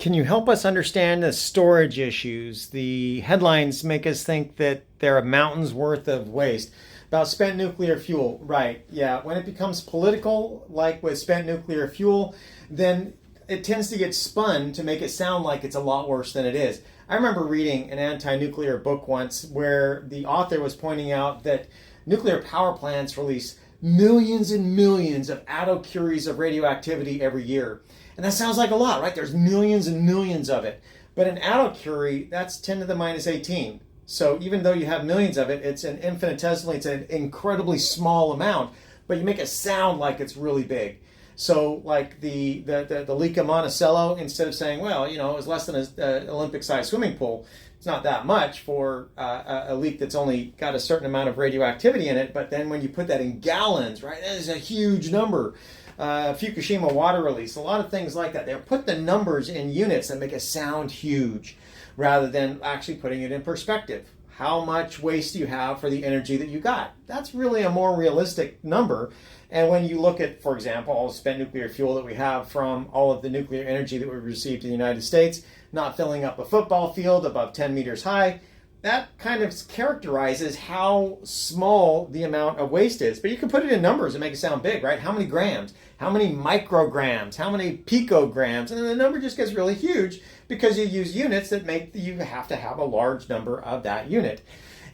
Can you help us understand the storage issues? The headlines make us think that there are mountains worth of waste. About spent nuclear fuel, right? Yeah, when it becomes political, like with spent nuclear fuel, then it tends to get spun to make it sound like it's a lot worse than it is. I remember reading an anti-nuclear book once where the author was pointing out that nuclear power plants release millions and millions of attocuries of radioactivity every year. And that sounds like a lot, right? There's millions and millions of it. But an attocurie, that's 10 to the minus 18. So even though you have millions of it, it's an infinitesimally, it's an incredibly small amount, but you make it sound like it's really big. So like the leak of Monticello, instead of saying, well, you know, it was less than an Olympic-sized swimming pool, it's not that much for a leak that's only got a certain amount of radioactivity in it. But then when you put that in gallons, right, that is a huge number. Fukushima water release, a lot of things like that. They put the numbers in units that make it sound huge rather than actually putting it in perspective. How much waste do you have for the energy that you got? That's really a more realistic number. And when you look at, for example, all the spent nuclear fuel that we have from all of the nuclear energy that we received in the United States, not filling up a football field above 10 meters high, that kind of characterizes how small the amount of waste is. But you can put it in numbers and make it sound big, right? How many grams? How many micrograms? How many picograms? And then the number just gets really huge because you use units that make you have to have a large number of that unit.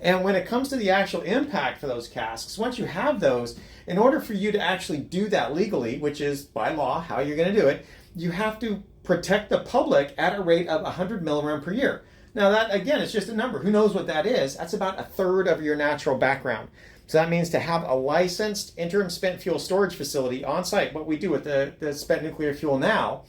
And when it comes to the actual impact for those casks, once you have those, in order for you to actually do that legally, which is by law how you're going to do it, you have to protect the public at a rate of 100 milligram per year. Now that, again, is just a number. Who knows what that is? That's about a third of your natural background. So that means to have a licensed interim spent fuel storage facility on site. What we do with the spent nuclear fuel now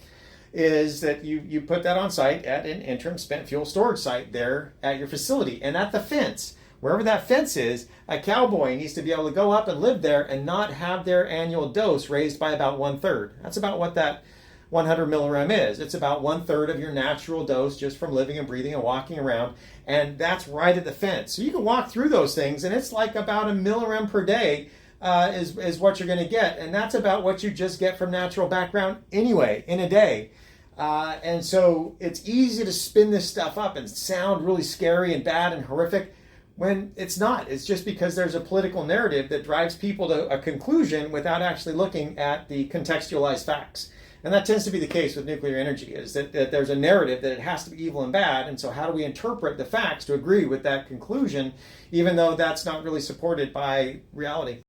is that you put that on site at an interim spent fuel storage site there at your facility. And at the fence, wherever that fence is, a cowboy needs to be able to go up and live there and not have their annual dose raised by about 1/3. That's about what that 100 milligram is. It's about 1/3 of your natural dose just from living and breathing and walking around. And that's right at the fence. So you can walk through those things and it's like about a milligram per day is what you're going to get. And that's about what you just get from natural background anyway in a day. And so it's easy to spin this stuff up and sound really scary and bad and horrific when it's not. It's just because there's a political narrative that drives people to a conclusion without actually looking at the contextualized facts. And that tends to be the case with nuclear energy, is that there's a narrative that it has to be evil and bad. And so how do we interpret the facts to agree with that conclusion, even though that's not really supported by reality?